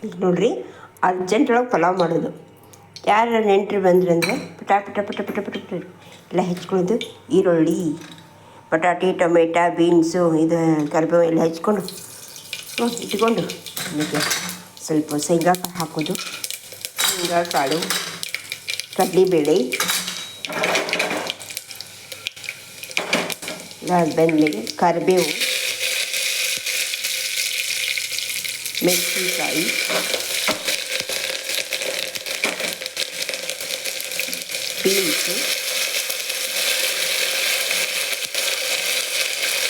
ಈಗ ನೋಡಿರಿ ಅರ್ಜೆಂಟ್ ಒಳಗೆ ಪಲಾವ್ ಮಾಡೋದು. ಯಾರು ನೆಂಟರು ಬಂದ್ರಂದರೆ ಪಟ ಪಟ ಪಟ ಪಟ ಪಟ ಪಟ ಎಲ್ಲ ಹೆಚ್ಕೊಳ್ಳೋದು. ಈರುಳ್ಳಿ, ಬಟಾಟೆ, ಟೊಮೆಟೊ, ಬೀನ್ಸು, ಇದು ಕರಿಬೇವು ಎಲ್ಲ ಹೆಚ್ಕೊಂಡು ಇಟ್ಕೊಂಡು ಅದಕ್ಕೆ ಸ್ವಲ್ಪ ಶೇಂಗಾ ಕಾಳು ಹಾಕೋದು. ಶೇಂಗಾ ಕಾಳು, ಕಡಲೆಬೇಳೆ ಬೆಂದಮೇಲೆ ಕರಿಬೇವು, ಮೆಣಸಿನಕಾಯಿ, ಬೀನ್ಸು,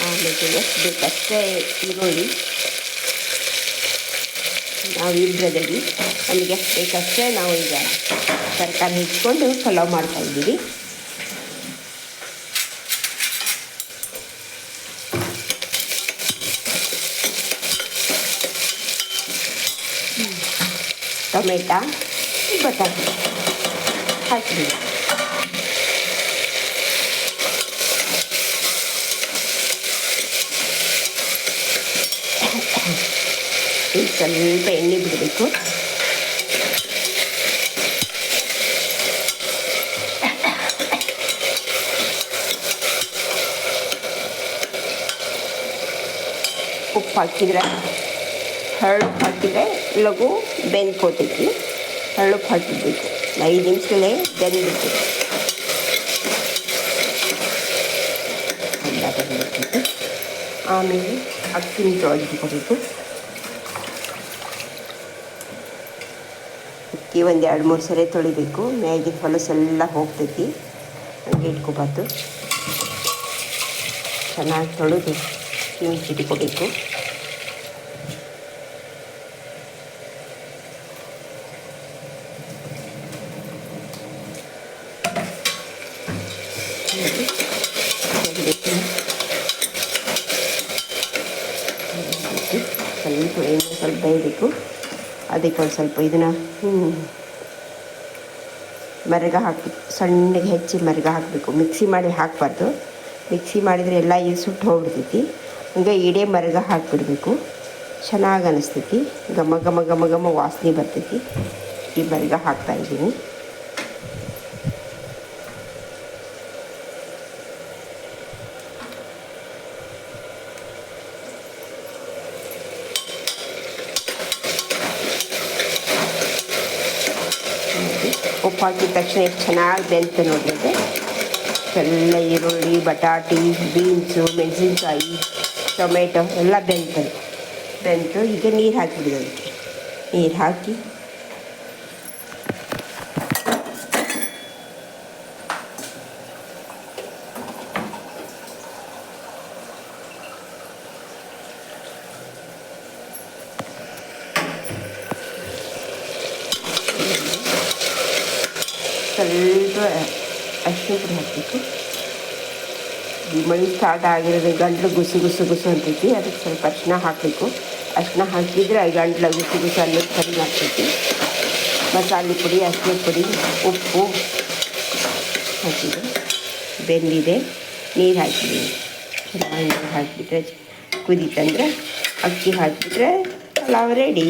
ಆಮೇಲೆ ಎಷ್ಟು ಬೇಕಷ್ಟೇ ಈರುಳ್ಳಿ. ನಾವು ಇಬ್ಬರದಲ್ಲಿ ನಮಗೆ ಎಷ್ಟು ಬೇಕಷ್ಟೇ ನಾವು ಈಗ ತರಕಾರಿ ಹೆಚ್ಚಿಕೊಂಡು ಪಲಾವ್ ಮಾಡ್ತಾಯಿದ್ದೀವಿ. ಟೊಮೆಟೊ, ಬಟಾಟೆ ಹಾಕಿದ್ದೀವಿ. ಈಗ ಸ್ವಲ್ಪ ಎಣ್ಣೆ ಬಿಡಬೇಕು. ಉಪ್ಪು ಹಾಕಿದ್ರೆ ಹರಳು ಹಾಕಿದರೆ ಲಘು ಬೆಂದ್ಕೋತೈತಿ. ಹರಳು ಹಾಕಿಬೇಕು. 5 ನಿಮಿಷದಲ್ಲೇ ಬೆಂದ್ಬಿಡ್ತೈತಿ. ಎಲ್ಲ ಬೆಂದ್ಬಿಡ್ತೈತಿ. ಆಮೇಲೆ ಅಕ್ಕಿನ ತೊಳೆದಿಟ್ಕೋಬೇಕು. ಅಕ್ಕಿ ಒಂದು 2-3 ಸರಿ ತೊಳಿಬೇಕು. ಮ್ಯಾಗಿನ ಹೊಲಸೆಲ್ಲ ಹೋಗ್ತೈತಿ. ಹಂಗೆ ಇಟ್ಕೋಬಾರ್ದು. ಚೆನ್ನಾಗಿ ತೊಳೆದು ಇಟ್ಕೋಬೇಕು. ಸ್ವಲ್ಪ ಎಣ್ಣೆ ಸ್ವಲ್ಪ ಬೇಯಬೇಕು. ಅದಕ್ಕೆ ಒಂದು ಸ್ವಲ್ಪ ಇದನ್ನು ಮರಗ ಹಾಕಿ ಸಣ್ಣಗೆ ಹೆಚ್ಚಿ ಮರಗ ಹಾಕಬೇಕು. ಮಿಕ್ಸಿ ಮಾಡಿ ಹಾಕಬಾರ್ದು. ಮಿಕ್ಸಿ ಮಾಡಿದರೆ ಎಲ್ಲ ಇದು ಸುಟ್ಟು ಹೋಗ್ಬಿಡ್ತೈತಿ. ಹಂಗೆ ಇಡೇ ಮರಗ ಹಾಕಿಬಿಡ್ಬೇಕು. ಚೆನ್ನಾಗಿ ಅನ್ನಿಸ್ತೈತಿ. ಘಮ ಘಮ ಘಮ ಘಮ ವಾಸನೆ ಬರ್ತೈತಿ. ಈ ಮರಗ ಹಾಕ್ತಾಯಿದ್ದೀನಿ. ಉಪ್ಪು ಹಾಕಿದ ತಕ್ಷಣ ಎಷ್ಟು ಚೆನ್ನಾಗಿ ಬೆಂತು ನೋಡಿದ್ರೆ. ಎಲ್ಲ ಈರುಳ್ಳಿ, ಬಟಾಟೆ, ಬೀನ್ಸು, ಮೆಣಸಿನ್ಕಾಯಿ, ಟೊಮೆಟೊ ಎಲ್ಲ ಬೆಂತು. ಈಗ ನೀರು ಹಾಕಿಬಿಡೋದು. ಅದಕ್ಕೆ ನೀರು ಹಾಕಿ ಸ್ವಲ್ಪ ಅರಿಶಿನ ಪುಡಿ ಹಾಕಬೇಕು. ಈ ಮಳೆ ಸ್ಟಾರ್ಟ್ ಆಗಿರೋದು ಗಂಟ್ಲು ಗುಸು ಗುಸು ಗುಸು ಅಂತೈತಿ. ಅದಕ್ಕೆ ಸ್ವಲ್ಪ ಅರಿಶಿನ ಹಾಕಬೇಕು. ಅರಿಶಿನ ಹಾಕಿದರೆ ಗಂಟ್ಲು ಗುಸು ಗುಸು ಅನ್ನೋದು ಕಡಿಮೆ ಆಗ್ತೈತಿ. ಮಸಾಲೆ ಪುಡಿ, ಅರಿಶಿನ ಪುಡಿ, ಉಪ್ಪು ಹಾಕಿದೆ. ಬೆಂದಿದೆ. ನೀರು ಹಾಕಿದ್ದೀನಿ. ಚೆನ್ನಾಗಿ ನೀರು ಹಾಕಿಬಿಟ್ರೆ ಕುದೀತಂದ್ರೆ ಅಕ್ಕಿ ಹಾಕಿಬಿಟ್ರೆ ಪಲಾವ್ ರೆಡಿ.